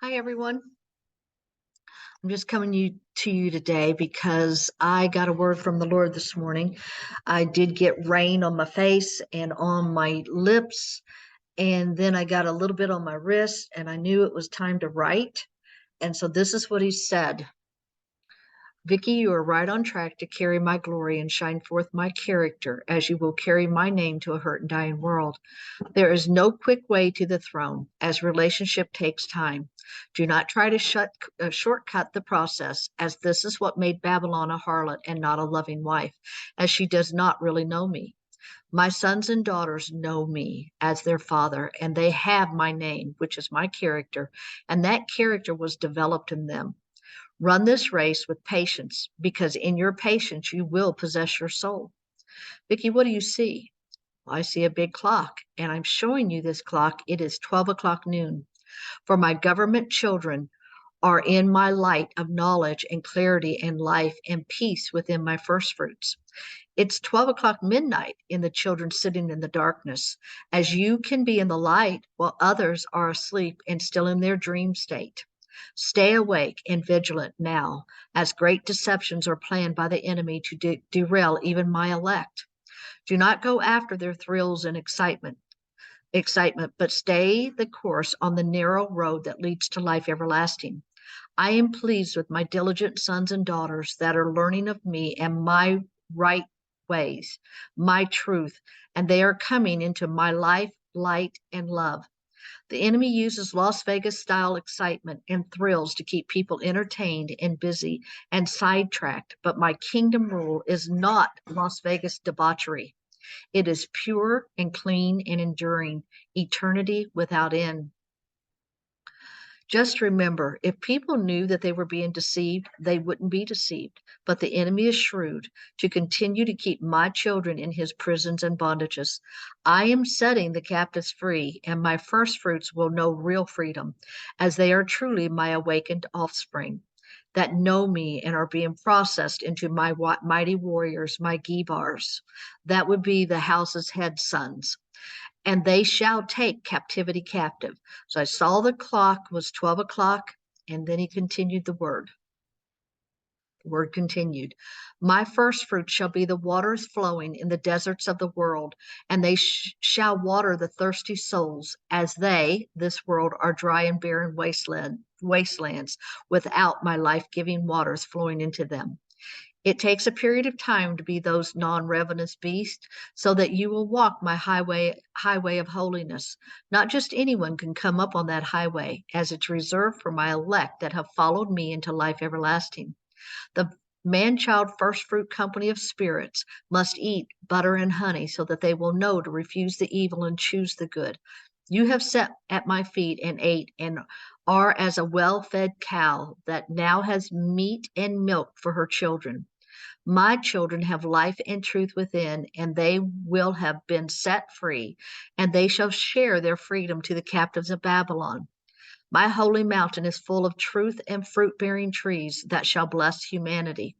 Hi, everyone. I'm just coming to you today because I got a word from the Lord this morning. I did get rain on my face and on my lips, and then I got a little bit on my wrist, and I knew it was time to write. And so this is what he said. Vicky, you are right on track to carry my glory and shine forth my character as you will carry my name to a hurt and dying world. There is no quick way to the throne, as relationship takes time. Do not try to shortcut the process, as this is what made Babylon a harlot and not a loving wife, as she does not really know me. My sons and daughters know me as their father, and they have my name, which is my character, and that character was developed in them. Run this race with patience, because in your patience you will possess your soul. Vicki, what do you see? I see a big clock, and I'm showing you this clock. It is 12 o'clock noon. For my government children are in my light of knowledge and clarity and life and peace within my first fruits. It's 12 o'clock midnight in the children sitting in the darkness, as you can be in the light while others are asleep and still in their dream state. Stay awake and vigilant now, as great deceptions are planned by the enemy to derail even my elect. Do not go after their thrills and excitement, but stay the course on the narrow road that leads to life everlasting. I am pleased with my diligent sons and daughters that are learning of me and my right ways, my truth, and they are coming into my life, light, and love. The enemy uses Las Vegas style excitement and thrills to keep people entertained and busy and sidetracked, but my kingdom rule is not Las Vegas debauchery. It is pure and clean and enduring, eternity without end. Just remember, if people knew that they were being deceived, they wouldn't be deceived. But the enemy is shrewd to continue to keep my children in his prisons and bondages. I am setting the captives free, and my first fruits will know real freedom, as they are truly my awakened offspring that know me and are being processed into my mighty warriors, my Gibars. That would be the house's head sons, and they shall take captivity captive. So I saw the clock was 12 o'clock, and then he continued the word. The word continued. My first fruit shall be the waters flowing in the deserts of the world, and they shall water the thirsty souls, as they, this world, are dry and barren wastelands without my life giving waters flowing into them. It takes a period of time to be those non-ravenous beasts, so that you will walk my highway of holiness. Not just anyone can come up on that highway, as it's reserved for my elect that have followed me into life everlasting. The man-child first fruit company of spirits must eat butter and honey, so that they will know to refuse the evil and choose the good. You have sat at my feet and ate and are as a well-fed cow that now has meat and milk for her children. My children have life and truth within, and they will have been set free, and they shall share their freedom to the captives of Babylon. My holy mountain is full of truth and fruit-bearing trees that shall bless humanity.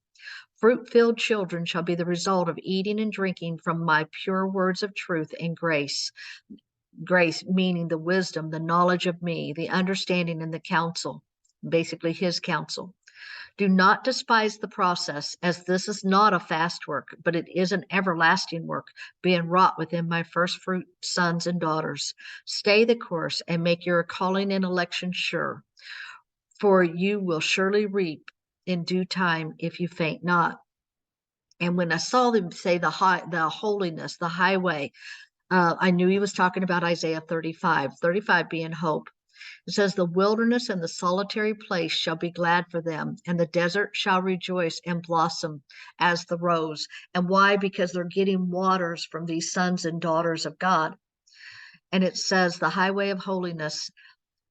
Fruit-filled children shall be the result of eating and drinking from my pure words of truth and grace. Grace meaning the wisdom, the knowledge of me, the understanding and the counsel, basically his counsel. Do not despise the process, as this is not a fast work, but it is an everlasting work being wrought within my first fruit sons and daughters. Stay the course and make your calling and election sure, for you will surely reap in due time if you faint not. And when I saw them say the holiness, the highway, I knew he was talking about Isaiah 35, 35 being hope. It says, the wilderness and the solitary place shall be glad for them, and the desert shall rejoice and blossom as the rose. And why? Because they're getting waters from these sons and daughters of God. And it says, the highway of holiness,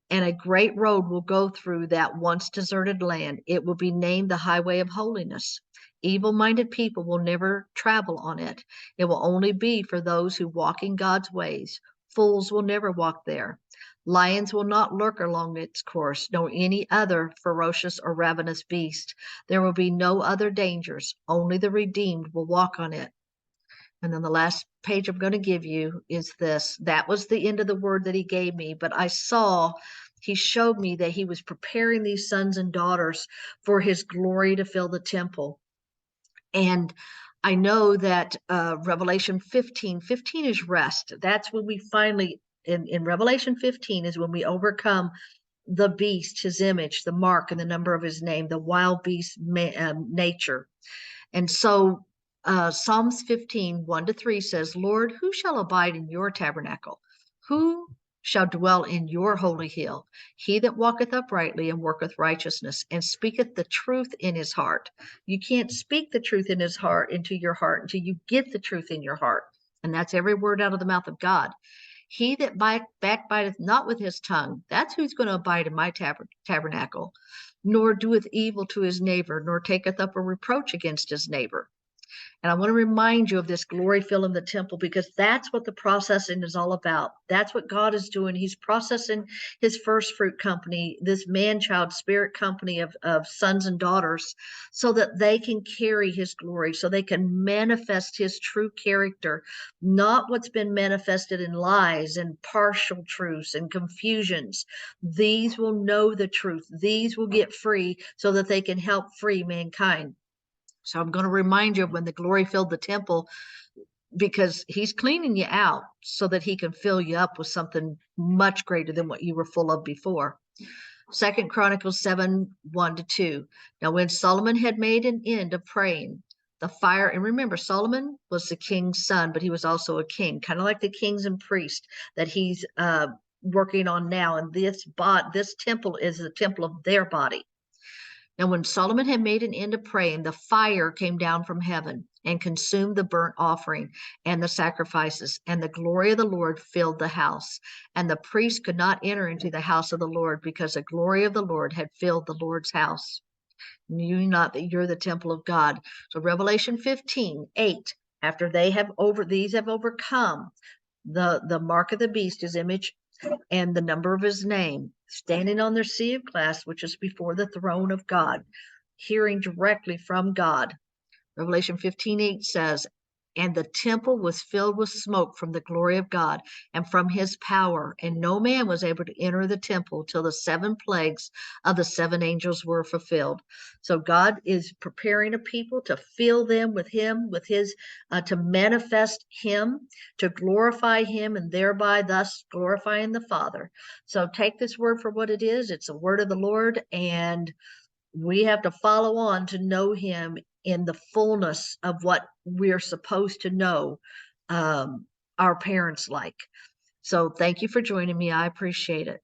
and a great road will go through that once deserted land. It will be named the highway of holiness. Evil-minded people will never travel on it. It will only be for those who walk in God's ways. Fools will never walk there. Lions will not lurk along its course, nor any other ferocious or ravenous beast. There will be no other dangers. Only the redeemed will walk on it. And then the last page I'm going to give you is this. That was the end of the word that he gave me, but I saw He showed me that he was preparing these sons and daughters for his glory to fill the temple. And I know that Revelation 15 is rest. That's when we finally, in Revelation 15, is when we overcome the beast, his image, the mark, and the number of his name, the wild beast nature. And so Psalms 15, 1-3 says, Lord, who shall abide in your tabernacle? Who shall dwell in your holy hill? He that walketh uprightly and worketh righteousness and speaketh the truth in his heart. You can't speak the truth in his heart into your heart until you get the truth in your heart. And that's every word out of the mouth of God. He that backbiteth not with his tongue, that's who's going to abide in my tabernacle, nor doeth evil to his neighbor, nor taketh up a reproach against his neighbor. And I want to remind you of this glory filling the temple, because that's what the processing is all about. That's what God is doing. He's processing his first fruit company, this man-child spirit company of sons and daughters, so that they can carry his glory, so they can manifest his true character, not what's been manifested in lies and partial truths and confusions. These will know the truth. These will get free so that they can help free mankind. So I'm going to remind you of when the glory filled the temple, because he's cleaning you out so that he can fill you up with something much greater than what you were full of before. 2 Chronicles 7, 1-2. Now when Solomon had made an end of praying, the fire, and remember, Solomon was the king's son, but he was also a king, kind of like the kings and priests that he's working on now. And this temple is the temple of their body. Now, when Solomon had made an end of praying, the fire came down from heaven and consumed the burnt offering and the sacrifices, and the glory of the Lord filled the house. And the priest could not enter into the house of the Lord, because the glory of the Lord had filled the Lord's house. Knew not that you're the temple of God. So Revelation 15, 8, after these have overcome the mark of the beast, his image, and the number of his name, standing on their sea of glass, which is before the throne of God, hearing directly from God. Revelation 15:8 says, and the temple was filled with smoke from the glory of God and from his power, and no man was able to enter the temple till the 7 plagues of the 7 angels were fulfilled. So God is preparing a people to fill them with him, with his, to manifest him, to glorify him, and thereby thus glorifying the Father. So take this word for what it is. It's a word of the Lord, and we have to follow on to know him in the fullness of what we're supposed to know our parents like. So thank you for joining me. I appreciate it.